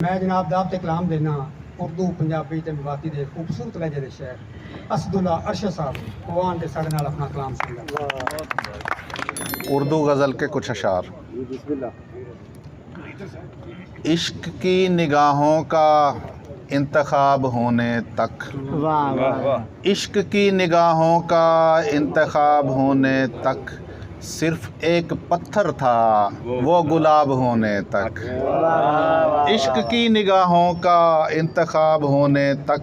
मैं जनाब दावत कलाम देना उर्दू पंजाबी ते मराठी दे खूबसूरत लहजे दे शेर असदुल्ला अरशद साहब कुआन के साढ़े नाल अपना कलाम सुनदा। उर्दू गज़ल के कुछ अशार। इश्क की निगाहों का इंतखाब होने तक, इश्क की निगाहों का इंतखाब होने तक सिर्फ एक पत्थर था वो गुलाब होने तक। इश्क की निगाहों का इंतखाब होने तक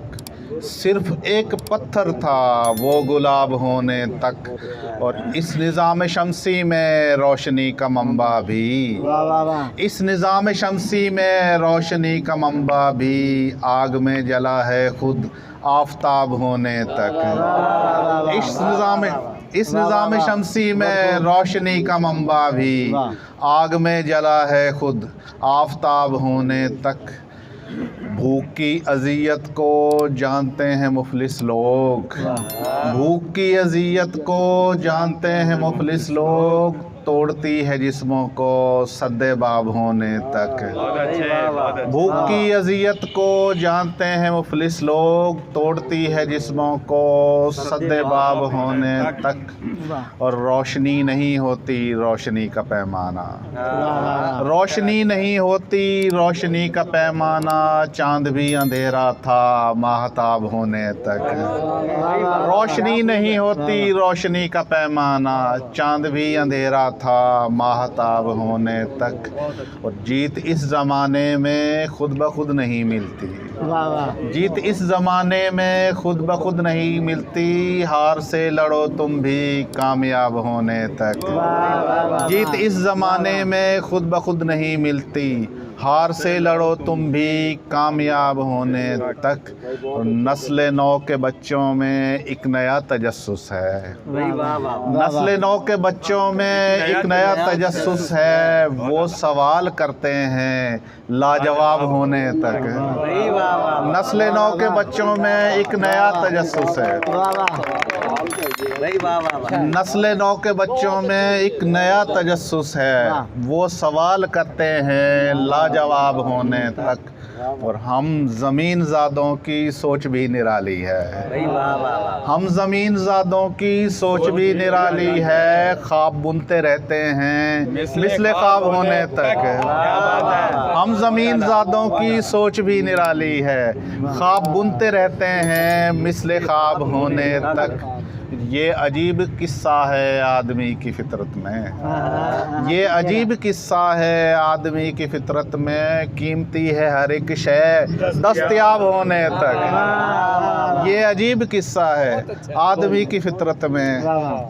सिर्फ एक पत्थर था वो गुलाब होने तक। और इस निज़ाम शमसी में रोशनी का मंबा भी, इस निज़ाम शमसी में रोशनी का मंबा भी आग में जला है खुद आफताब होने तक। इस निज़ाम शमसी में रोशनी का मंबा भी आग में जला है खुद आफताब होने तक। भूख की अज़ियत को जानते हैं मुफलिस लोग, भूख की अज़ियत को जानते हैं मुफलिस लोग, तोड़ती है जिस्मों को सद्दे बाब होने तक। भूख की अज़ियत को जानते हैं मुफलिस लोग, तोड़ती है जिस्मों को सद्दे बाब होने तक। और रोशनी नहीं होती रोशनी का पैमाना, रोशनी नहीं होती रोशनी का पैमाना, चांद भी अंधेरा था माहताब होने तक। रोशनी नहीं होती रोशनी का पैमाना, चांद भी अंधेरा था माहताब होने तक। और जीत इस ज़माने में खुद ब खुद नहीं मिलती, जीत इस ज़माने में खुद ब खुद नहीं मिलती, हार से लड़ो तुम भी कामयाब होने तक। जीत इस ज़माने में खुद ब खुद नहीं मिलती, हार से लड़ो तुम भी कामयाब होने तक। और नस्ल नौ के बच्चों में एक नया तजस्सुस है, नस्ल नौ के बच्चों में एक नया तजस्सुस है, वो सवाल करते हैं लाजवाब होने तक। नस्ल नौ के बच्चों में एक नया तजस्सुस है, नस्ल नौ के बच्चों में एक नया तजस्सुस है, वो सवाल करते हैं लाजवाब होने तक। और हम ज़मीन ज़ादों की सोच भी निराली है, हम ज़मीन ज़ादों की सोच भी निराली है, ख्वाब बुनते रहते हैं मिसले ख्वाब होने तक। हम ज़मीन ज़ादों की सोच भी निराली है, ख्वाब बुनते रहते हैं मिसले ख्वाब होने तक। ये अजीब किस्सा है आदमी की फितरत में, ये अजीब किस्सा है आदमी की फितरत में, कीमती है हर एक शय दस्तयाब होने तक। ये अजीब किस्सा है आदमी की फितरत में,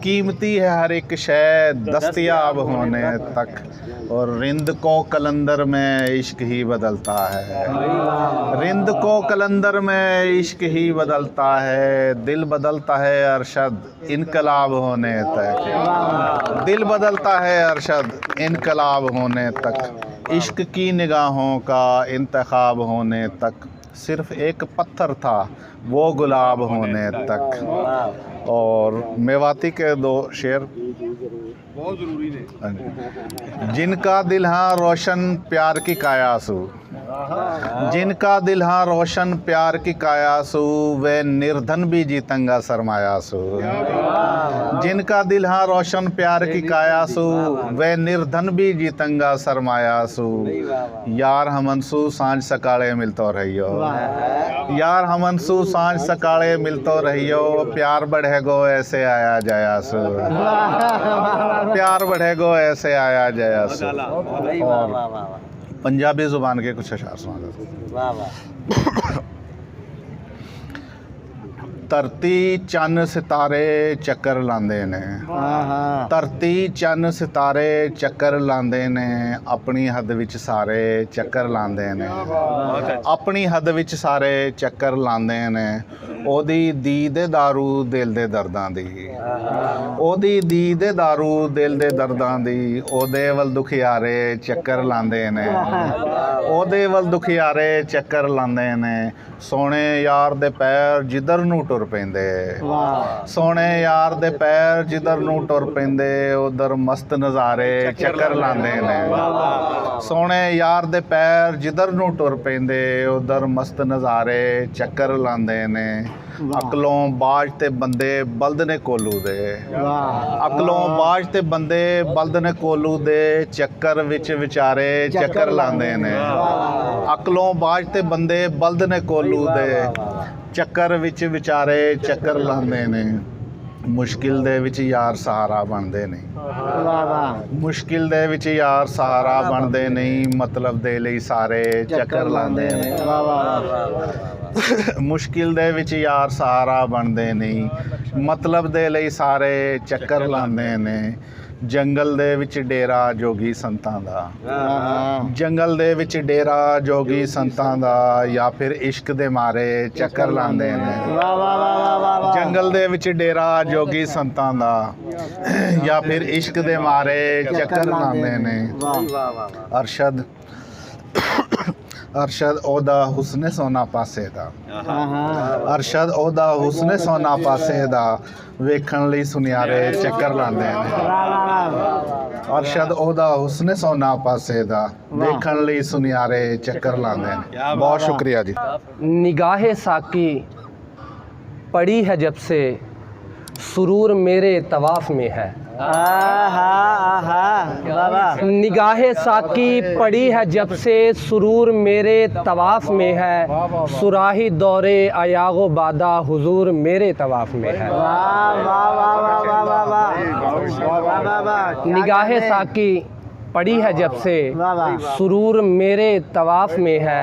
कीमती है हर एक शय दस्तयाब होने तक। और रिंद को कलंदर में इश्क ही बदलता है, रिंद को कलंदर में इश्क ही बदलता है, दिल बदलता है अरशद इनकलाब होने तक। दिल बदलता है अरशद इनकलाब होने तक। इश्क की निगाहों का इंतखाब होने तक सिर्फ एक पत्थर था वो गुलाब होने तक। और मेवाती के दो शेर बहुत ज़रूरी है। जिनका दिल हाँ रोशन प्यार की कायासू, जिनका दिल हाँ रोशन प्यार की कायासू, वे निर्धन भी जीतंगा सरमायासू। जिनका दिल हाँ रोशन प्यार की कायासू, वे निर्धन भी जीतंगा सरमायासू। यार हमनसू सांझ सकाळे मिलतो रहियो, यार हमनसू सांझ सकाळे मिलतो रहियो, प्यार बढ़ेगो ऐसे आया जायासू, प्यार बढ़ेगो ऐसे आया जायासू। और पंजाबी ज़ुबान के कुछ अशार सुना। धरती चन्न सितारे चक्कर लांदे ने, धरती चन्न सितारे चक्कर लांदे ने, अपनी हद विच सारे चक्कर लांदे ने, अपनी हद विच सारे चक्कर लांदे ने। ओदी दी दे दारू दिल दे दर्दां दी, ओदी दी दे दारू दिल दे दर्दां दी, ओदे वल दुखियारे चक्कर लांदे ने, ओदे वल दुखियारे चक्कर लांदे ने। सोने यार दे पैर जिधर नूं ਟੁਰ ਪੈਂਦੇ। ਸੋਹਣੇ ਯਾਰ ਦੇ ਪੈਰ ਜਿੱਧਰ ਨੂੰ ਟੁਰ ਪੈਂਦੇ ਉਧਰ ਮਸਤ ਨਜ਼ਾਰੇ ਚੱਕਰ ਲਾਉਂਦੇ ਨੇ। ਸੋਹਣੇ ਯਾਰ ਦੇ ਪੈਰ ਜਿੱਧਰ ਨੂੰ ਟੁਰ ਪੈਂਦੇ ਉਧਰ ਮਸਤ ਨਜ਼ਾਰੇ ਚੱਕਰ ਲਾਉਂਦੇ ਨੇ। ਅਕਲੋਂ ਬਾਜ ਤੇ ਬੰਦੇ ਬਲਦ ਨੇ ਕੋਲੂ ਦੇ। ਅਕਲੋਂ ਬਾਜ ਤੇ ਬੰਦੇ ਬਲਦ ਨੇ ਕੋਲੂ ਦੇ ਚੱਕਰ ਵਿੱਚ ਵਿਚਾਰੇ ਚੱਕਰ ਲਾਉਂਦੇ ਨੇ। ਅਕਲੋਂ ਬਾਜ ਤੇ ਬੰਦੇ ਬਲਦ ਨੇ ਕੋਲੂ ਦੇ ਚੱਕਰ ਵਿੱਚ ਵਿਚਾਰੇ ਚੱਕਰ ਲਾਉਂਦੇ ਨੇ। ਮੁਸ਼ਕਿਲ ਦੇ ਵਿੱਚ ਯਾਰ ਸਹਾਰਾ ਬਣਦੇ ਨੇ। ਮੁਸ਼ਕਿਲ ਦੇ ਵਿੱਚ ਯਾਰ ਸਹਾਰਾ ਬਣਦੇ ਨਹੀਂ, ਮਤਲਬ ਦੇ ਲਈ ਸਾਰੇ ਚੱਕਰ ਲਾਉਂਦੇ ਨੇ। ਮੁਸ਼ਕਿਲ ਦੇ ਵਿੱਚ ਯਾਰ ਸਹਾਰਾ ਬਣਦੇ ਨਹੀਂ, ਮਤਲਬ ਦੇ ਲਈ ਸਾਰੇ ਚੱਕਰ ਲਾਉਂਦੇ ਨੇ। ਜੰਗਲ ਦੇ ਵਿੱਚ ਡੇਰਾ ਜੋਗੀ ਸੰਤਾਂ ਦਾ। ਜੰਗਲ ਦੇ ਵਿੱਚ ਡੇਰਾ ਜੋਗੀ ਸੰਤਾਂ ਦਾ ਜਾਂ ਫਿਰ ਇਸ਼ਕ ਦੇ ਮਾਰੇ ਚੱਕਰ ਲਾਉਂਦੇ ਨੇ। ਜੰਗਲ ਦੇ ਵਿੱਚ ਡੇਰਾ ਜੋਗੀ ਸੰਤਾਂ ਦਾ ਜਾਂ ਫਿਰ ਇਸ਼ਕ ਦੇ ਮਾਰੇ ਚੱਕਰ ਲਾਉਂਦੇ ਨੇ। ਅਰਸ਼ਦ ਅਰਸ਼ਦ ਉਹਦਾ ਹੁਸਨੇ ਸੋਨਾ ਪਾਸੇ ਦਾ। ਅਰਸ਼ਦ ਉਹਦਾ ਹੁਸਨੇ ਸੋਨਾ ਪਾਸੇ ਦਾ ਵੇਖਣ ਲਈ ਸੁਨਿਆਰੇ ਚੱਕਰ ਲਾਉਂਦੇ ਨੇ। ਅਰਸ਼ਦ ਉਹਦਾ ਹੁਸਨੇ ਸੋਨਾ ਪਾਸੇ ਦਾ ਵੇਖਣ ਲਈ ਸੁਨਿਆਰੇ ਚੱਕਰ ਲਾਉਂਦੇ ਨੇ। ਬਹੁਤ ਸ਼ੁਕਰੀਆ ਜੀ। निगाहे साकी पड़ी है जब से सुरूर मेरे तवाफ़ में है। निगाहे साकी पड़ी है जब से सुरूर मेरे तवाफ़ में है। सुराही दौरे अयागो बादा हुजूर मेरे तवाफ़ में है। निगाहे साकी पड़ी है जब से सुरूर मेरे तवाफ़ में है।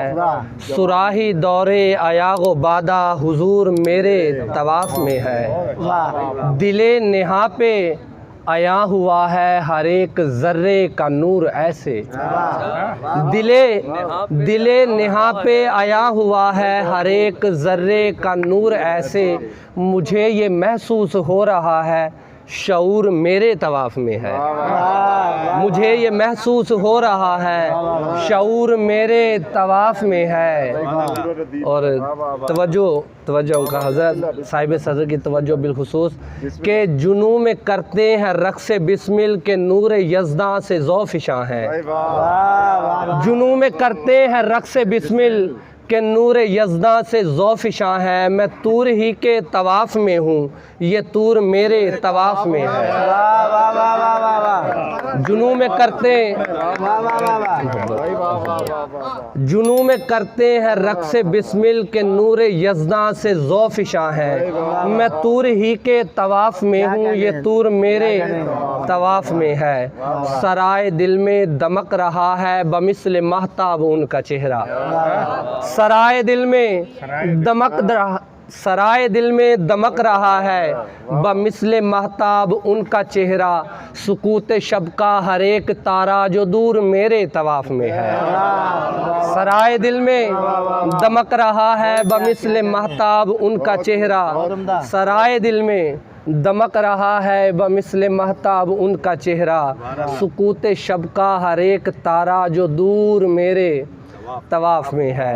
सुराही दौरे अयागो बादा हुजूर मेरे तवाफ़ में है। दिले नेहा पे आया हुआ है हर एक ज़र्रे का नूर ऐसे। दिले नेहा पे आया हुआ है हर एक ज़र्रे का नूर ऐसे। मुझे ये महसूस हो रहा है शऊर मेरे तवाफ़ में है। मुझे ये महसूस हो रहा है शऊर मेरे तवाफ़ में है। और तवज्जो का हज़रत साहिब सदर की तवज्जो बिलखुसूस के जुनू में करते हैं रक़्स बिस्मिल के नूर यज़दा से ज़ौफ़िशां हैं। जुनू में करते हैं रक़्स बिस्मिल के नूर यज़दा से ज़ौफ़िशां है। मैं तूर ही के तवाफ़ में हूँ, ये तूर मेरे तवाफ़ में है। जुनू में करते हैं रक़्स बिस्मिल के नूर यज़दा से ज़ौफ़िशां है। मैं तूर ही के तवाफ़ में हूँ, ये तूर मेरे तवाफ़ में है। सराय दिल में दमक रहा है बमिसल महताब उनका चेहरा। सराय दिल में दमक रहा है बमिसल महताब उनका चेहरा। सुकूत शब का हर एक तारा जो दूर मेरे तवाफ़ में है। सराय दिल में दमक रहा है बमिसल महताब उनका चेहरा। सराय दिल में दमक रहा है बमिसल महताब उनका चेहरा। सुकूत शब का हर एक तारा जो दूर मेरे तवाफ़ में है।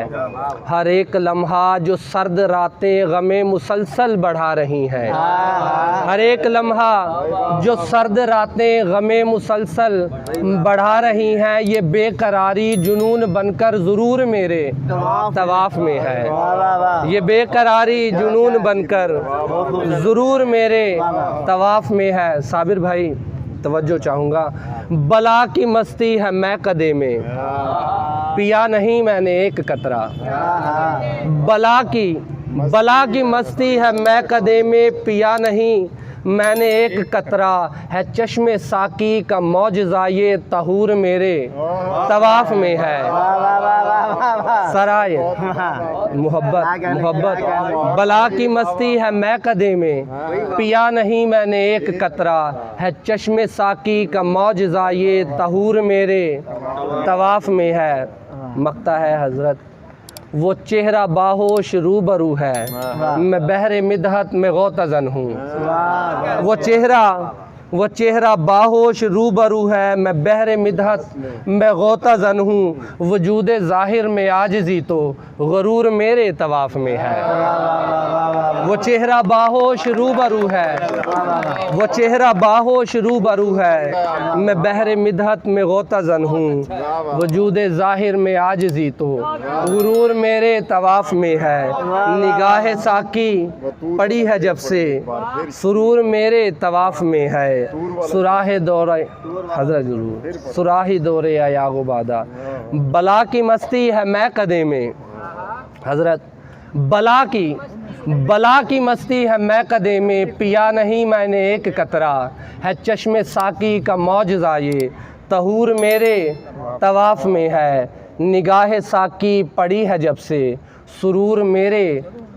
हर एक लम्हा जो सर्द रातें गमे मुसलसल बढ़ा रही हैं। हर एक लम्हा जो सर्द रातें गमे मुसलसल बढ़ा रही हैं, ये बेकरारी जुनून बनकर ज़रूर मेरे तवाफ़ में है। ये बेकरारी जुनून बनकर ज़रूर मेरे तवाफ़ में है। साबिर भाई तवज्जो चाहूँगा। बला की मस्ती है मैं कदे में, पिया नहीं मैंने एक कतरा। बला की मस्ती है मैं कदे में, पिया नहीं मैंने एक कतरा। है चश्मे साकी का मौजज़ा ये तहूर मेरे तवाफ़ में है। सराय मोहब्बत बला की मस्ती है मैं कदे में, पिया नहीं मैंने एक कतरा। है चश्मे साकी का मौजज़ा ये तहूर मेरे तवाफ़ में है। मकता है हज़रत वो चेहरा बाहोश रूबरू है, मैं बहरे मिदहत में गौतज़न हूँ। वो चेहरा वो चेहरा बाहोश रूबरू है, मैं बहरे मिदहत मैं गौता जन हूँ, वजूद ज़ाहिर में आजिज़ी तो गरूर मेरे तवाफ़ में है। वो चेहरा बाहोश रूबरू है, वो चेहरा बाहोश रूबरू है, मैं बहरे मिदहत में गौता जन हूँ, वजूद ज़ाहिर में आजिज़ी तो गरूर मेरे तवाफ़ में है। निगाह साकी पड़ी है जब से, सुरूर मेरे तवाफ़ में है। सुराहे दौरे हज़रत जरूर सुराही दौरे आया गुबादा, बला की मस्ती है मैं कदे में हज़रत, बला की मस्ती है मैं कदे में, पिया नहीं मैंने एक कतरा, है चश्मे साकी का मौजज़ा ये तहूर मेरे तवाफ़ में है। निगाह साकी पड़ी है जब से, सुरूर मेरे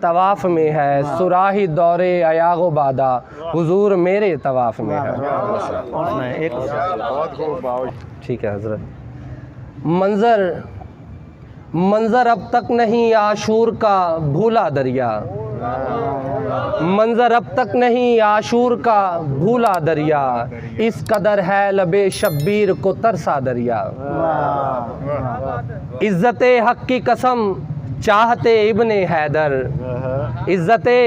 तवाफ़ में है। सुराही दौरे अयागो बादा, हुजूर मेरे तवाफ़ में है। ठीक है हज़रत। मंज़र अब तक नहीं आशूर का भूला दरिया, मंज़र अब तक नहीं आशूर का भूला दरिया, इस कदर है लबे शब्बीर को तरसा दरिया। इज़्ज़ते हक़ की कसम चाहते इब्ने हैदर, इज़्ज़ते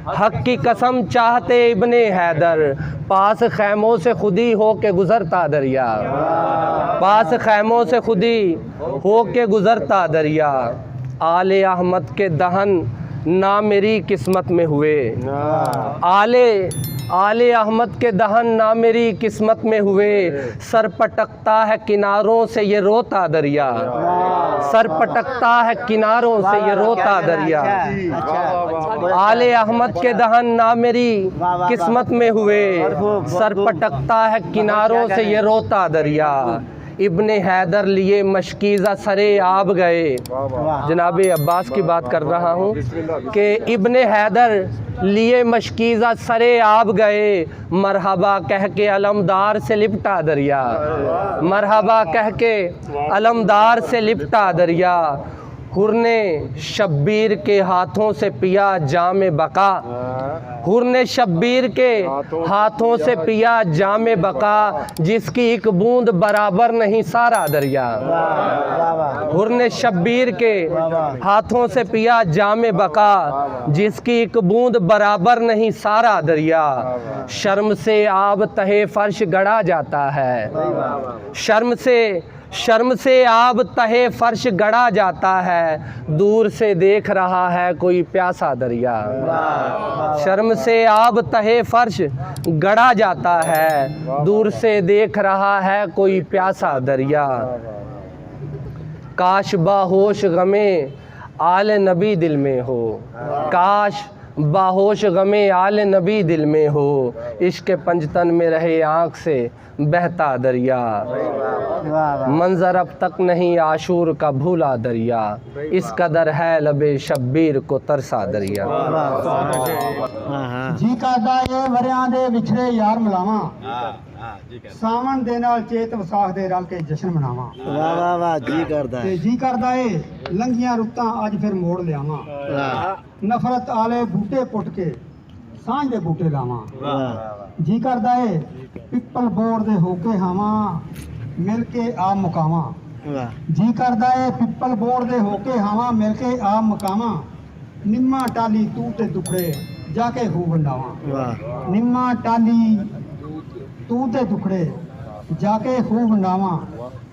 हक़ की कसम चाहते इब्ने हैदर, पास खैमों से खुदी हो के गुज़रता दरिया, पास खैमों से खुदी हो के गुज़रता दरिया। आले अहमद के दहन ना मेरी किस्मत में हुए, आले अहमद के दहन ना मेरी किस्मत में हुए, सर पटकता है किनारों से ये रोता दरिया, सर पटकता है किनारों से ये रोता दरिया। आले अहमद के दहन ना मेरी किस्मत में हुए, सर पटकता है किनारों से ये रोता दरिया। इब्ने हैदर लिए मशकीज़ा सरे आब गए, जनाब अब्बास की बात कर रहा हूँ कि इब्ने हैदर लिए मशकीज़ा सरे आब गए, मरहबा कह के अलमदार से लिपटा दरिया, मरहबा कह के अलमदार से लिपटा दरिया। हुर्ने शब्बीर के हाथों से पिया जामे बका, हुर्ने शब्बीर के हाथों से पिया जामे बका, जिसकी एक बूंद बराबर नहीं सारा दरिया। हुर्ने शब्बीर के हाथों से पिया जामे बका, जिसकी एक बूंद बराबर नहीं सारा दरिया। शर्म से आब तहे फर्श गड़ा जाता है, शर्म से आब तहे फर्श गड़ा जाता है, दूर से देख रहा है कोई प्यासा दरिया। शर्म से आब तहे फर्श गड़ा जाता है, दूर से देख रहा है कोई प्यासा दरिया। काश बाहोश गमे आले नबी दिल में हो, काश बाहोश गमे आले नबी दिल में हो, इश्क पंजतन में रहे आँख से बहता दरिया। मंजर अब तक नहीं आशूर का भूला दरिया, इस कदर है लबे शब्बीर को तरसा दरिया। जी करदा ए वरियां दे विछड़े यार मिलावां, सावन दे नाल चेत विसाख दे रल के जश्न मनावां। वाह वाह वाह, जी करदा है, जी करदा ए लंघियां रुत्तां अज फिर मोड़ लियावां, नफरत आले बूटे पुट के सांझ दे बूटे लावां। जी करदा ए पिपल बोर दे होके हावां, मिल के आ मुकावां। जी करदा ए पिपल बोर दे होके हावां, मिल के आ मुकावां। निम्मा टाली तू ते दुखड़े जाके हू वंडावां, निम्मा टाली तू ते दुखड़े जाके हू वंडावां।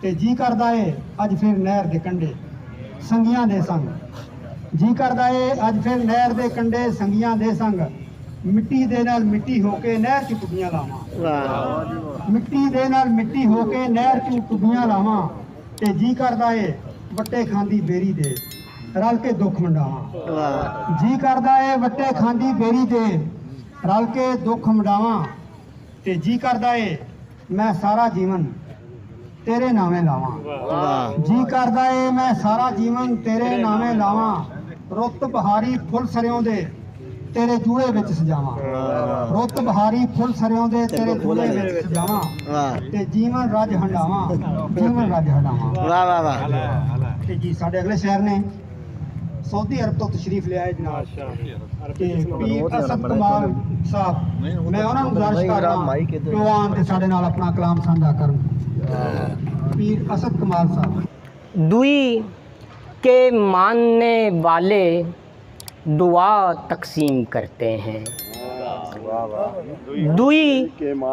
ते जी करदा ए अज फिर नहर दे कंढे संगियां दे संग, जी करदा ए अज फिर नहर दे कंढे संगियां दे संग, मिट्टी दे नाल मिट्टी होके नहर च टुबियां लावां, मिट्टी दे नाल मिट्टी होके नहर च टुबियां लावां। ते जी करदा ए वट्टे खांदी बेरी दे रल के दुख मंडावां, जी करदा ए वट्टे खांदी बेरी दे रल के दुख मंडावां। ते जी करदा ए मैं सारा जीवन तेरे नामे लावां, जी करदा ए मैं सारा जीवन तेरे नामे लावां। रुੱਤ बहारी फुੱਲ सरियों दे तेरे जूड़े विच सजावां, रुੱਤ बहारी फुੱਲ सरियों दे तेरे जूड़े विच सजावां। ते जीवन रज हंडावां, जीवन रज हंडावां। वाह वाह वाह। ते जी साडे अगले शहर ने सऊदी अरब तो तशरीफ ले आए जनाब ਤੇ ਪੀਰ ਅਸਦ ਕਮਾਲ ਸਾਹਿਬ ਮੈਂ ਉਹਨਾਂ ਨੂੰ ਗੁਜ਼ਾਰਿਸ਼ ਕਰਦਾ ਕਿ ਉਹ ਆਉਣ ਤੇ ਸਾਡੇ ਨਾਲ ਆਪਣਾ ਕਲਾਮ ਸਾਂਝਾ ਕਰਨ ਪੀਰ ਅਸਦ ਕਮਾਲ ਸਾਹਿਬ दुई के मानने वाले दुआ तकसीम करते हैं। दुई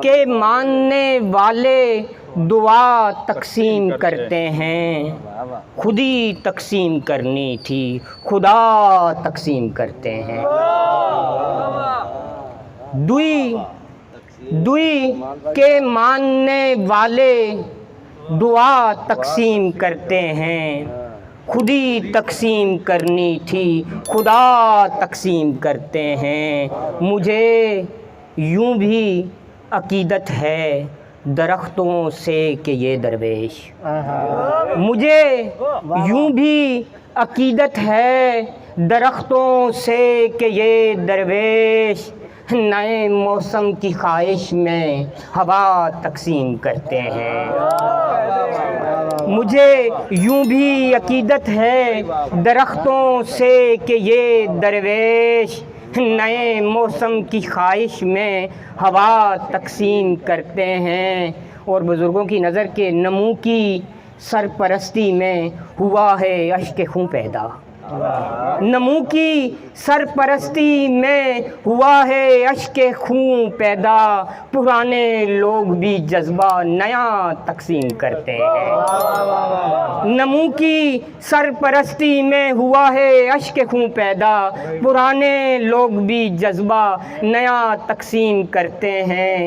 के मानने वाले दुआ तकसीम करते हैं। खुद ही तकसीम करनी थी खुदा तकसीम करते हैं। दुई के मानने वाले दुआ तकसीम करते हैं। खुद ही तकसीम करनी थी खुदा तकसीम करते हैं। मुझे यूं भी अकीदत है दरख्तों से कि ये दरवेश, मुझे यूं भी अकीदत है दरख्तों से कि ये दरवेश नए मौसम की ख्वाहिश में हवा तकसीम करते हैं। मुझे यूं भी अकीदत है दरख्तों से कि ये दरवेश नए मौसम की ख्वाहिश में हवा तकसीम करते हैं। और बुज़ुर्गों की नज़र के नमू की सरपरस्ती में हुआ है अश्क खूं पैदा। नमू की सरपरस्ती में हुआ है अश्क खूं पैदा। पुराने लोग भी जज्बा नया तकसीम करते हैं। नमू की सरपरस्ती में हुआ है अश्क खूं पैदा। पुराने लोग भी जज्बा नया तकसीम करते हैं।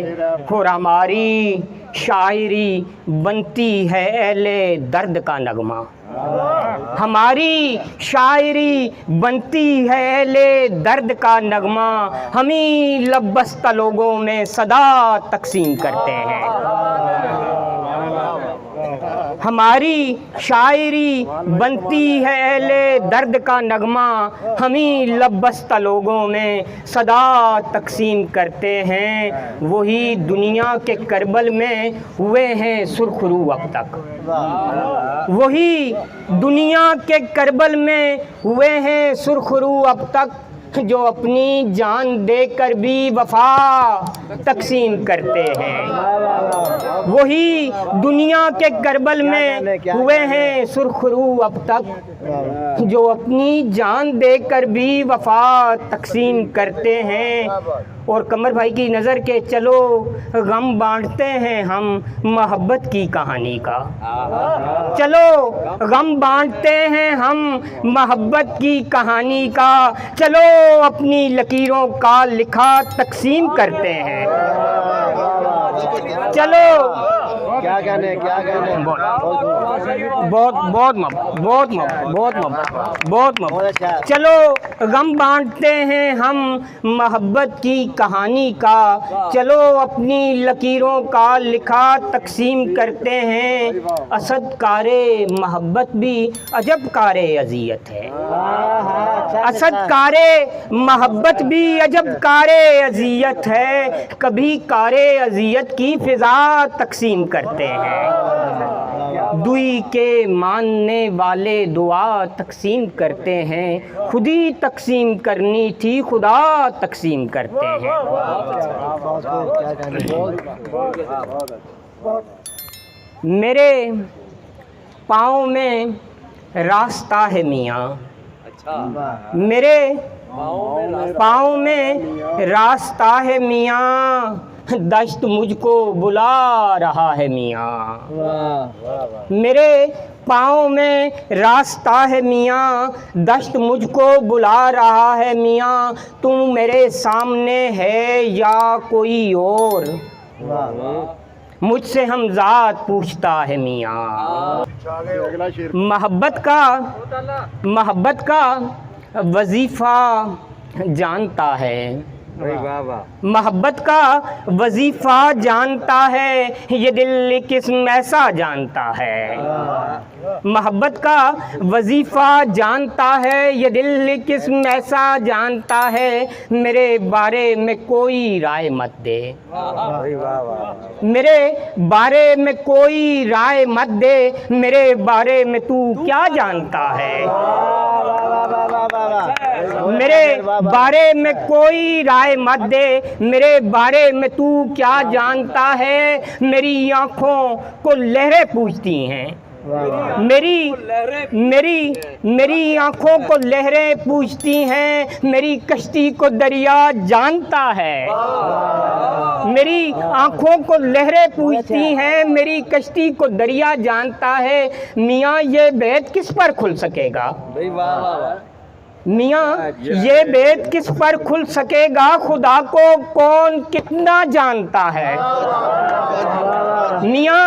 और हमारी शायरी बनती है अहले दर्द का नगमा। हमारी शायरी बनती है अहले दर्द का नगमा। हम ही लबस्ता लोगों में सदा तकसीम करते हैं। हमारी शायरी बनती है अहले दर्द का नगमा। हम ही लबस्ता लोगों में सदा तकसीम करते हैं। वही दुनिया के करबल में हुए हैं सुरखरू अब तक। वही दुनिया के करबल में हुए हैं सुरखरू अब तक। जो अपनी जान देकर भी वफा तकसीम करते हैं। वही दुनिया के करबल में हुए हैं सुरखरू अब तक। जो अपनी जान देकर भी वफा तकसीम करते हैं। और कमर भाई की नज़र के चलो गम बांटते हैं हम मोहब्बत की कहानी का। चलो गम बांटते हैं हम मोहब्बत की कहानी का। चलो अपनी लकीरों का लिखा तकसीम करते हैं। चलो क्या कहने बहुत चलो गम बांटते हैं हम मोहब्बत की कहानी का। चलो अपनी लकीरों का लिखा तकसीम करते हैं। असद कारे मोहब्बत भी अजब कारे अजियत है। असद कारे मोहब्बत भी अजब कारे अजियत है। कभी कारे अजियत की फिजा तकसीम करते हैं। दुई के मानने वाले दुआ तकसीम करते हैं। खुद ही तकसीम करनी थी खुदा तकसीम करते हैं। मेरे पाँव में रास्ता है मियाँ। मेरे पाँव में रास्ता है मियाँ। दश्त मुझको बुला रहा है मियाँ। मेरे पाँव में रास्ता है मियाँ। दश्त मुझको बुला रहा है मियाँ। तुम मेरे सामने है या कोई और। मुझसे हमजाद पूछता है मियाँ। मोहब्बत का वजीफ़ा जानता है। मोहब्बत का वजीफ़ा जानता है। ये दिल किस्म ऐसा जानता है। मोहब्बत का वजीफ़ा जानता है। ये दिल किस्म ऐसा जानता है। मेरे बारे में कोई राय मत दे। मेरे बारे में कोई राय मत दे। मेरे बारे में तू क्या जानता है। मेरे बारे में कोई राय मत दे, मेरे बारे में तू क्या जानता है। मेरी आंखों को लहरें पूछती हैं, मेरी आंखों को लहरें पूछती हैं। मेरी कश्ती को दरिया जानता है, मेरी आंखों को लहरें पूछती हैं। मेरी कश्ती को दरिया जानता है। मियाँ ये भेद किस पर खुल सकेगा? मियाँ ये भेद किस पर खुल सकेगा? खुदा को कौन कितना जानता है। मियाँ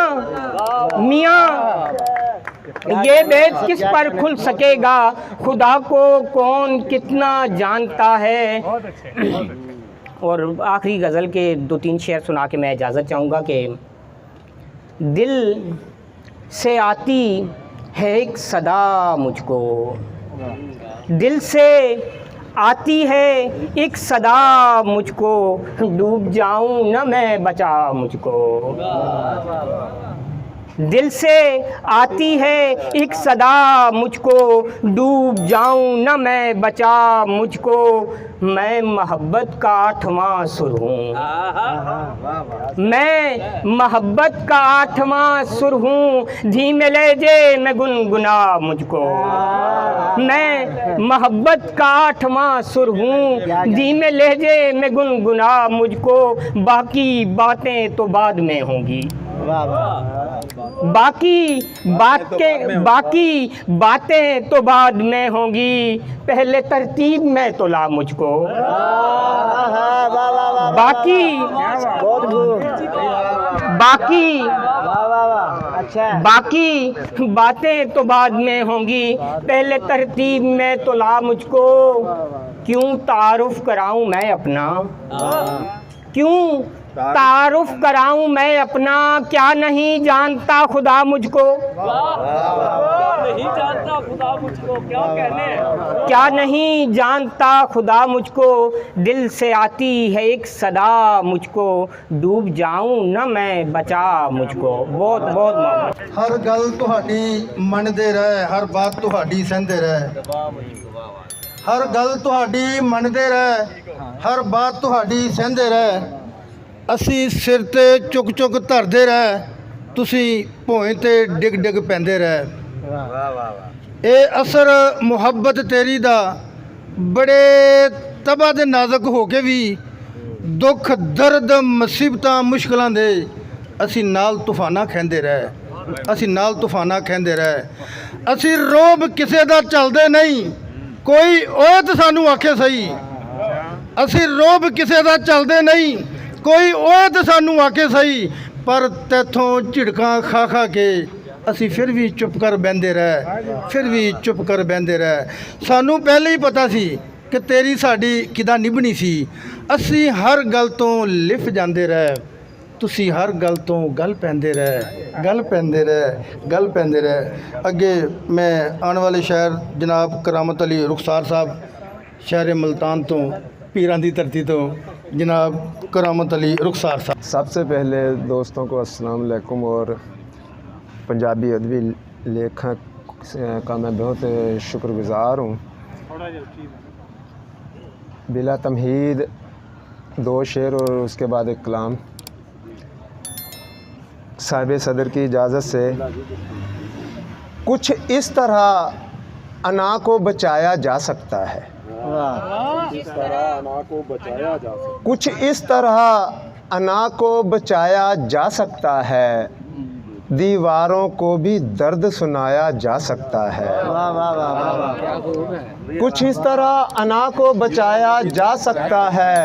ये भेद किस पर खुल सकेगा? खुदा को कौन कितना जानता है। और आखिरी गज़ल के 2-3 शेर सुना के मैं इजाज़त चाहूँगा कि दिल से आती है एक सदा मुझको, दिल से आती है एक सदा मुझको, डूब जाऊं न मैं बचा मुझको। दिल से आती है एक सदा मुझको, डूब जाऊं न मैं बचा मुझको। मैं मोहब्बत का 8वां सुर हूँ, मैं मोहब्बत का 8वां सुर हूँ। धीमे लहजे में गुनगुना मुझको, मैं मोहब्बत का 8वां सुर हूँ। धीमे लहजे में गुनगुना मुझको। बाकी बातें तो बाद में होंगी, बाकी बातें तो बाद में होंगी। पहले तरतीब में तो ला मुझको। बाकी बातें तो बाद में होंगी, पहले तरतीब में तो ला मुझको। क्यों तारुफ कराऊं मैं अपना, क्यों तारुफ कराऊं मैं अपना। क्या नहीं जानता खुदा मुझको, क्या नहीं जानता खुदा मुझको। दिल से आती है एक सदा मुझको, डूब जाऊं न मैं बचा मुझको। बहुत बहुत मोहब्बत। हर गल तुहाडी मनदे रहे, हर बात तुहाडी सहंदे रहे। हर गल तुहाडी मनदे रहे, हर बात तुहाडी सहंदे रहे। ਅਸੀਂ ਸਿਰ ਤੇ ਚੁੱਕ ਚੁੱਕ ਧਰਦੇ ਰਹਿ, ਤੁਸੀਂ ਭੋਏ ਤੇ ਡਿੱਗ ਡਿੱਗ ਪੈਂਦੇ ਰਹਿ। ਇਹ ਅਸਰ ਮੁਹੱਬਤ ਤੇਰੀ ਦਾ ਬੜੇ ਤਬਾਹ ਦੇ ਨਾਜ਼ੁਕ ਹੋ ਕੇ ਵੀ, ਦੁੱਖ ਦਰਦ ਮੁਸੀਬਤਾਂ ਮੁਸ਼ਕਲਾਂ ਦੇ ਅਸੀਂ ਨਾਲ ਤੂਫਾਨਾਂ ਖਹਿੰਦੇ ਰਹਿ, ਅਸੀਂ ਨਾਲ ਤੂਫਾਨਾਂ ਖਹਿੰਦੇ ਰਹਿ। ਅਸੀਂ ਰੋਬ ਕਿਸੇ ਦਾ ਚੱਲਦੇ ਨਹੀਂ, ਕੋਈ ਓਏ ਤਾਂ ਸਾਨੂੰ ਆਖੇ ਸਹੀ। ਅਸੀਂ ਰੋਬ ਕਿਸੇ ਦਾ ਚੱਲਦੇ ਨਹੀਂ, ਕੋਈ ਓਏ ਤਾਂ ਸਾਨੂੰ ਆਖੇ ਸਹੀ। ਪਰ ਤੈਥੋਂ ਝਿੜਕਾਂ ਖਾ ਖਾ ਕੇ ਅਸੀਂ ਫਿਰ ਵੀ ਚੁੱਪ ਕਰ ਬਹਿੰਦੇ ਰਹਿ, ਫਿਰ ਵੀ ਚੁੱਪ ਕਰ ਬਹਿੰਦੇ ਰਹਿ। ਸਾਨੂੰ ਪਹਿਲਾਂ ਹੀ ਪਤਾ ਸੀ ਕਿ ਤੇਰੀ ਸਾਡੀ ਕਿੱਦਾਂ ਨਿਭਣੀ ਸੀ। ਅਸੀਂ ਹਰ ਗੱਲ ਤੋਂ ਲਿਫ ਜਾਂਦੇ ਰਹਿ, ਤੁਸੀਂ ਹਰ ਗੱਲ ਤੋਂ ਗੱਲ ਪੈਂਦੇ ਰਹਿ, ਗੱਲ ਪੈਂਦੇ ਰਹਿ, ਗੱਲ ਪੈਂਦੇ ਰਹਿ। ਅੱਗੇ ਮੈਂ ਆਉਣ ਵਾਲੇ ਸ਼ਾਇਰ ਜਨਾਬ करामत अली रुखसार साहब, शहर मुल्तान तो पीरां दी धरती तो जनाब करामत अली रुखसार साहब। सबसे पहले दोस्तों को अस्सलाम वालेकुम। और पंजाबी अदबी लेखक का मैं बहुत शुक्रगुज़ार हूँ। बिला तमहीद 2 शेर और उसके बाद एक कलाम। साहिब सदर की इजाज़त से, कुछ इस तरह अना को बचाया जा सकता है, कुछ इस तरह अना को बचाया जा सकता है। दीवारों को भी दर्द सुनाया जा सकता है। कुछ इस तरह अना को बचाया जा सकता है,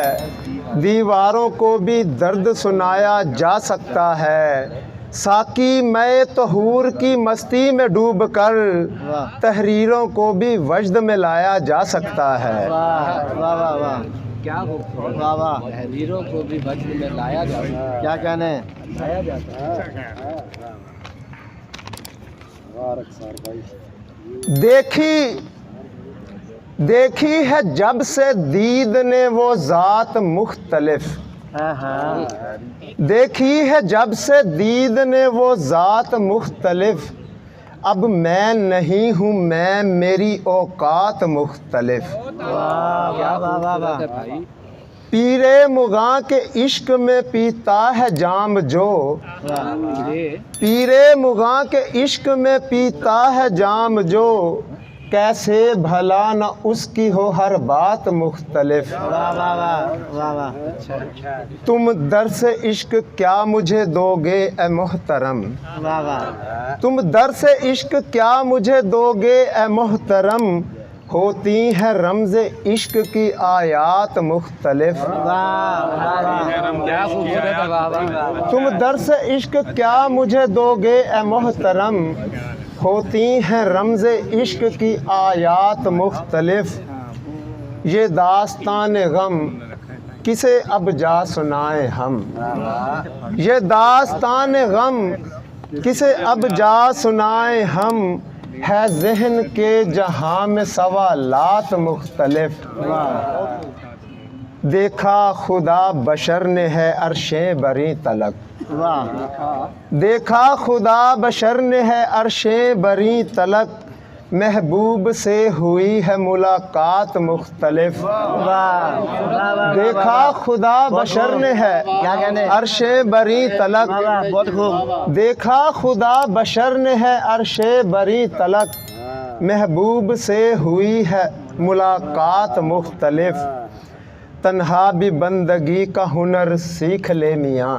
दीवारों को भी दर्द सुनाया जा सकता है। साकी मैं तहूर की मस्ती में डूब कर तहरीरों को भी वजद में लाया जा सकता है। क्या तहरीरों को भी वजद में लाया जा सकता है। क्या कहने लाया जाता है। देखी है जब से दीद ने वो ज़ात मुख्तलिफ, देखी है जब से दीद ने वो ज़ात मुख्तलिफ। अब मैं नहीं हूँ मैं, मेरी औकात मुख्तलिफ। वाह वाह वाह वाह। पीरे मुगा के इश्क में पीता है जाम जो, पीरे मुगा के इश्क में पीता है जाम जो, कैसे भला न उसकी हो हर बात मुख्तलिफ। वाह वाह वाह वाह वाह। तुम दर्स इश्क क्या मुझे दोगे ए मोहतरम, वाह वाह। तुम दर्स इश्क क्या मुझे दोगे ए मोहतरम, होती है रमज़ इश्क की आयात मुख्तलिफ। तुम दर्स इश्क क्या मुझे दोगे ए मोहतरम, होती हैं रमज़ इश्क की आयात मुख्तलिफ। ये दास्तान गम किसे अब जा सुनाए हम, ये दास्तान गम किसे अब जा सुनाए हम, है जहन के जहाँ में सवालात मुख्तलिफ। देखा खुदा बशर ने है अर्शें बरी तलक, देखा खुदा बशर ने है अर्शें बरी तलक, महबूब से हुई है मुलाकात मुख्तलिफ। देखा खुदा बशर ने है क्या कहने अर्शें बरी तलक, बहुत खूब। देखा खुदा बशर ने है अर्शें बरी तलक, महबूब से हुई है मुलाकात मुख्तलिफ। तन्हा भी बंदगी का हुनर सीख ले मियाँ,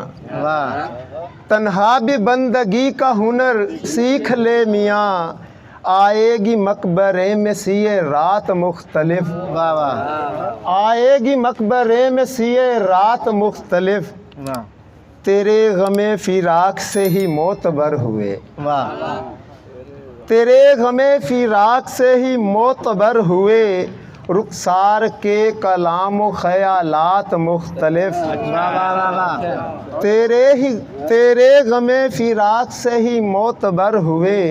तन्हा भी बंदगी का हुनर सीख ले मियाँ, आएगी मकबरे में सिए रात मुख्तलिफ। वाह वाह। आएगी मकबरे में सिए रात मुख्तलिफ, तेरे गमे फिराक से ही मोतबर हुए, वाह। तेरे गमे फिराक से ही मोतबर हुए, रुखसार के कलाम व ख़यालात मुख्तलिफ। तेरे गमे फिराक से ही मोतबर हुए,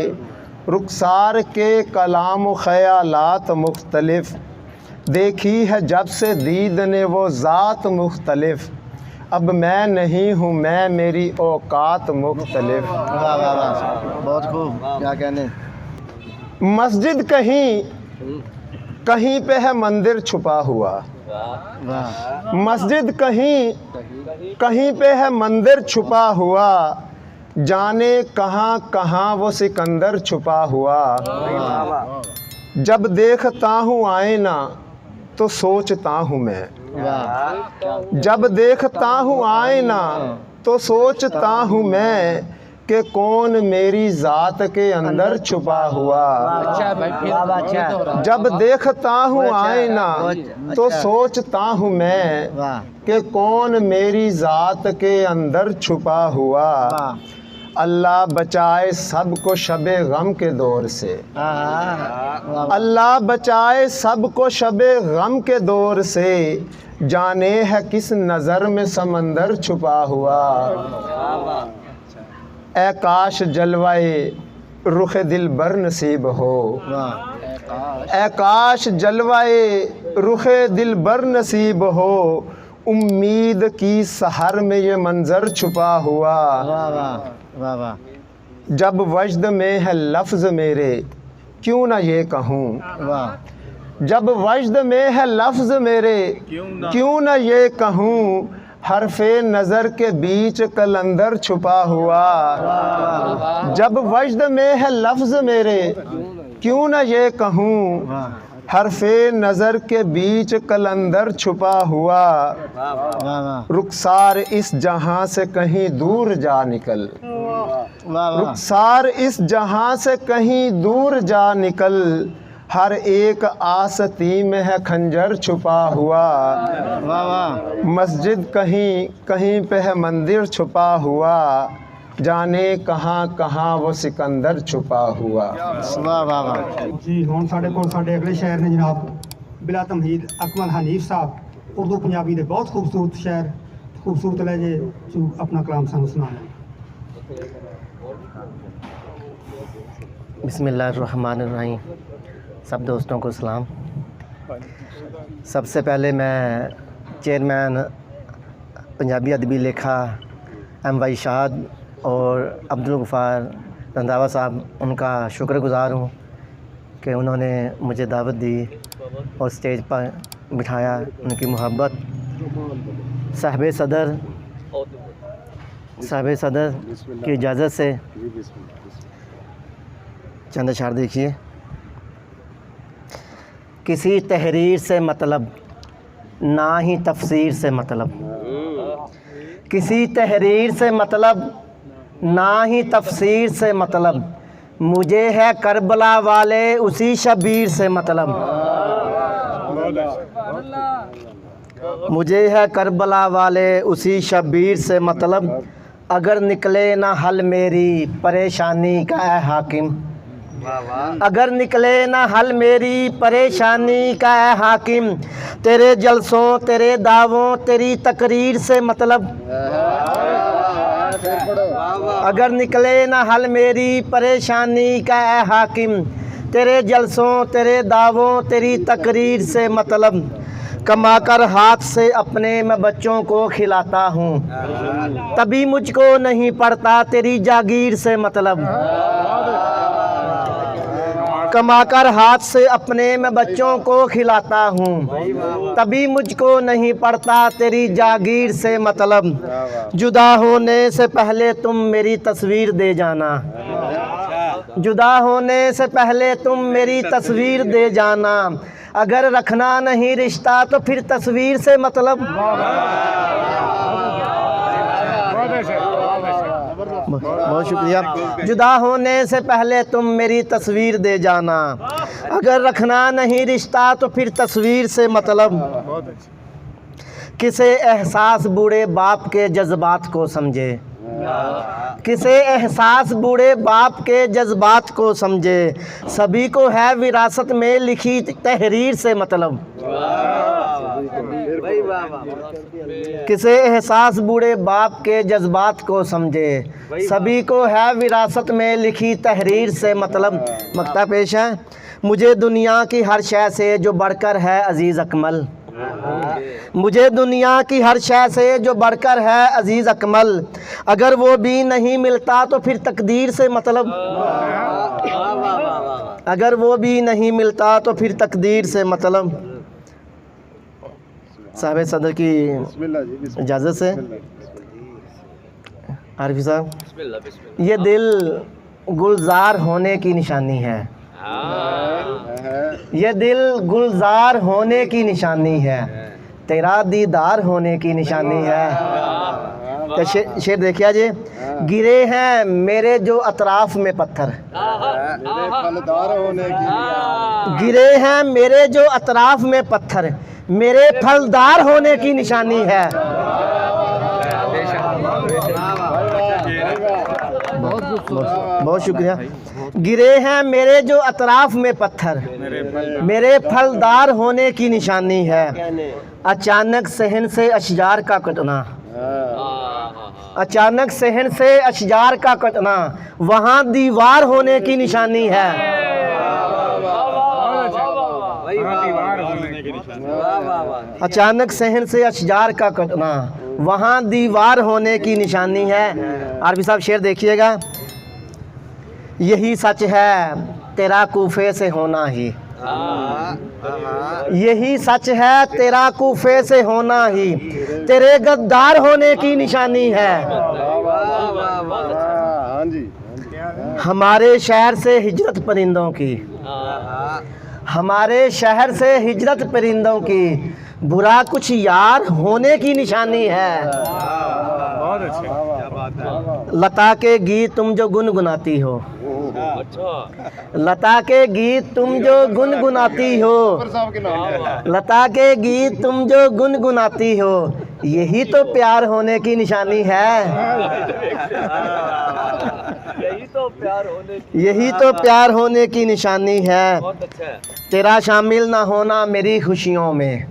रुखसार के कलाम व ख़यालात मुख्तलिफ। देखी है जब से दीद ने वो ज़ात मुख्तलिफ, अब मैं नहीं हूँ मैं, मेरी औकात मुख्तलिफ। वाह वाह वाह, बहुत खूब। क्या कहने। मस्जिद कहीं कहीं पे है मंदिर छुपा हुआ, वाह। मस्जिद कहीं कहीं पे है मंदिर छुपा हुआ, जाने कहाँ कहाँ वो सिकंदर छुपा हुआ। जब देखता हूँ आईना तो सोचता हूँ मैं, जब देखता हूँ आईना तो सोचता हूँ मैं, कि कौन मेरी ज़ात के अंदर छुपा हुआ। जब देखता हूँ आईना तो सोचता हूँ मैं, कि कौन मेरी ज़ात के अंदर छुपा हुआ। अल्लाह बचाए सबको शबे गम के दौर से, अल्लाह बचाए सबको शबे गम के दौर से, जाने है किस नज़र में समंदर छुपा हुआ। ए काश जलवाए रुख दिल बर नसीब हो, ए काश जलवाए रुख दिल बर नसीब हो, उम्मीद की सहर में ये मंज़र छुपा हुआ। वाह वाह। जब वजद में है लफ्ज़ मेरे क्यों ना ये कहूँ, जब वजद में है लफ्ज़ मेरे क्यों ना ये कहूँ, हरफे नज़र के बीच कलंदर छुपा हुआ। जब वजद में है लफ्ज़ मेरे क्यों ना ये कहूँ, हरफे नज़र के बीच कलंदर छुपा हुआ। रुखसार इस जहाँ से कहीं दूर जा निकल, रुखसार इस जहाँ से कहीं दूर जा निकल, हर एक आसती में है खंजर छुपा हुआ। मस्जिद कहीं कहीं पे है मंदिर छुपा हुआ, जाने कहाँ कहाँ वो सिकंदर छुपा हुआ। वाह वाह वाह। जी हुण साडे कोल साडे अगले शायर ने जनाब बिला तमहीद अकमल हनीफ साहब उर्दू पंजाबी दे बहुत खूबसूरत शायर खूबसूरत लहजे च अपना कलाम सानू सुनाने। बिस्मिल्लाहिर्रहमानिर्रहीम। सब दोस्तों को सलाम। सबसे पहले मैं चेयरमैन पंजाबी अदबी लेखा MY शाद और अब्दुल गफ़ार रंधावा साहब, उनका शुक्रगुज़ार हूँ कि उन्होंने मुझे दावत दी और स्टेज पर बिठाया। उनकी मोहब्बत साहिब सदर की इजाज़त से चंद अशार देखिए। किसी तहरीर से मतलब ना ही तफसीर से मतलब, किसी तहरीर से मतलब ना ही तफसीर से मतलब, मुझे है करबला वाले उसी शबीर से मतलब, मुझे है करबला वाले उसी शबीर से मतलब, अगर निकले ना हल मेरी परेशानी का है हाकिम, अगर निकले ना हल मेरी परेशानी का है हाकिम, तेरे जलसों तेरे दावों तेरी तकरीर से मतलब, अगर निकले ना हल मेरी परेशानी का है हाकिम, तेरे जलसों तेरे दावों तेरी तकरीर से मतलब, कमाकर हाथ से अपने मैं बच्चों को खिलाता हूँ, तभी मुझको नहीं पड़ता तेरी जागीर से मतलब, कमाकर हाथ से अपने मैं बच्चों को खिलाता हूँ, तभी मुझको नहीं पड़ता तेरी जागीर से मतलब, जुदा होने से पहले तुम मेरी तस्वीर दे जाना, जुदा होने से पहले तुम मेरी तस्वीर दे जाना, अगर रखना नहीं रिश्ता तो फिर तस्वीर से मतलब, बहुत शुक्रिया। जुदा होने से पहले तुम मेरी तस्वीर दे जाना, अगर रखना नहीं रिश्ता तो फिर तस्वीर से मतलब, किसे एहसास बूढ़े बाप के जज्बात को समझे, किसे एहसास बूढ़े बाप के जज्बात को समझे, सभी को है विरासत में लिखी तहरीर से मतलब, किसे एहसास बूढ़े बाप के जज्बात को समझे, सभी को है विरासत में लिखी तहरीर से मतलब। मक्ता पेश है। मुझे दुनिया की हर शय से जो बढ़कर है अजीज़ अकमल, मुझे दुनिया की हर शय से जो बढ़कर है अजीज़ अकमल, अगर वो भी नहीं मिलता तो फिर तकदीर से मतलब, अगर वो भी नहीं मिलता तो फिर तकदीर से मतलब। साहिब सदर की इजाज़त से आरिफ साहब, ये दिल गुलजार होने की निशानी है, ये दिल गुलजार होने की निशानी है, तेरा दीदार होने की निशानी है। तो शेर देखिए जी, गिरे हैं मेरे जो अतराफ में पत्थर, गिरे हैं मेरे जो अतराफ में पत्थर, मेरे फलदार होने की निशानी है। बहुत शुक्रिया। गिरे हैं मेरे जो अतराफ में पत्थर, मेरे फलदार होने की निशानी है। अचानक सहन से अशजार का कटना, अचानक सहन से अशजार का कटना, वहाँ दीवार होने की निशानी है। अचानक सहन से अशजार का कटना, वहाँ दीवार होने की निशानी है। आरबी साहब शेर देखिएगा, यही सच है तेरा कूफे से होना ही, यही सच है तेरा कूफे से होना ही, तेरे गद्दार होने की निशानी है। हमारे शहर से हिजरत परिंदों की, हमारे शहर से हिजरत परिंदों की, बुरा कुछ यार होने की निशानी है। लता के गीत तुम जो गुनगुनाती हो, लता के गीत तुम जो गुनगुनाती हो, लता के गीत तुम जो गुनगुनाती हो, यही तो प्यार होने की निशानी है। यही तो प्यार होने की निशानी है। तेरा शामिल ना होना मेरी खुशियों में,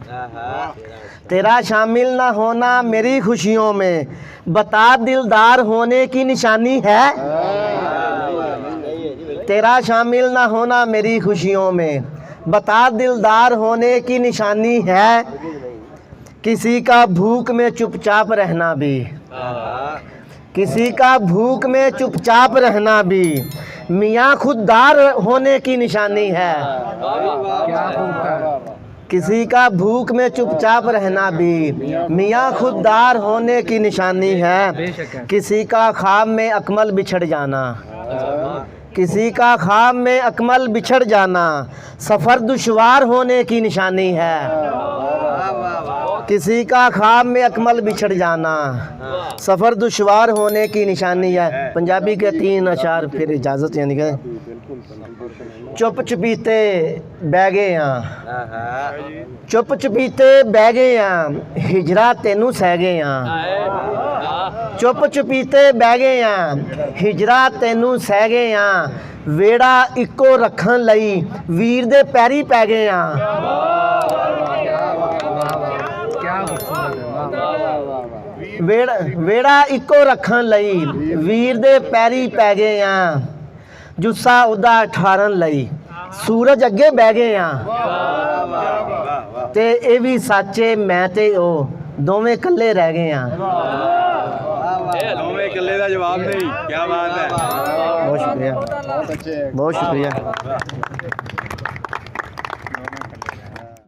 तेरा शामिल ना होना मेरी खुशियों में, बता दिलदार होने की निशानी है। तेरा शामिल ना होना मेरी खुशियों में, बता दिलदार होने की निशानी है। किसी का भूख में चुपचाप रहना भी, किसी का भूख में चुपचाप रहना भी मियाँ खुददार होने की निशानी है। किसी का भूख में चुपचाप रहना भी मियाँ खुददार होने की निशानी है। किसी का ख्वाब में अकमल बिछड़ जाना, किसी का ख्वाब में अकमल बिछड़ जाना सफ़र दुश्वार होने की निशानी है। किसी का ख्वाब में अकमल बिछड़ जाना सफ़र दुश्वार होने की निशानी है। पंजाबी के 3 अशार फिर इजाज़त, यानी कि चुप चुपीते बह गए हाँ, चुप चुपीते बह गए हाँ, हिजरा तेनू सह गए हाँ। चुप चुपीते बह गए हाँ, हिजरा तेनू सह गए हाँ, वेड़ा इक्को रखन लई वीर दे पैरी पै गए हाँ। वेड़ा इक्को रखन लई वीर दे पैरी पै गए हाँ, जुस्सा उदा ठारन लई सूरज अगे बह गए हाँ। ते ये भी सच्चे मैं ते ओ दोवें कल्ले रह गए हाँ। दोवें कल्ले दा जवाब नहीं, क्या बात है। बहुत शुक्रिया, बहुत शुक्रिया।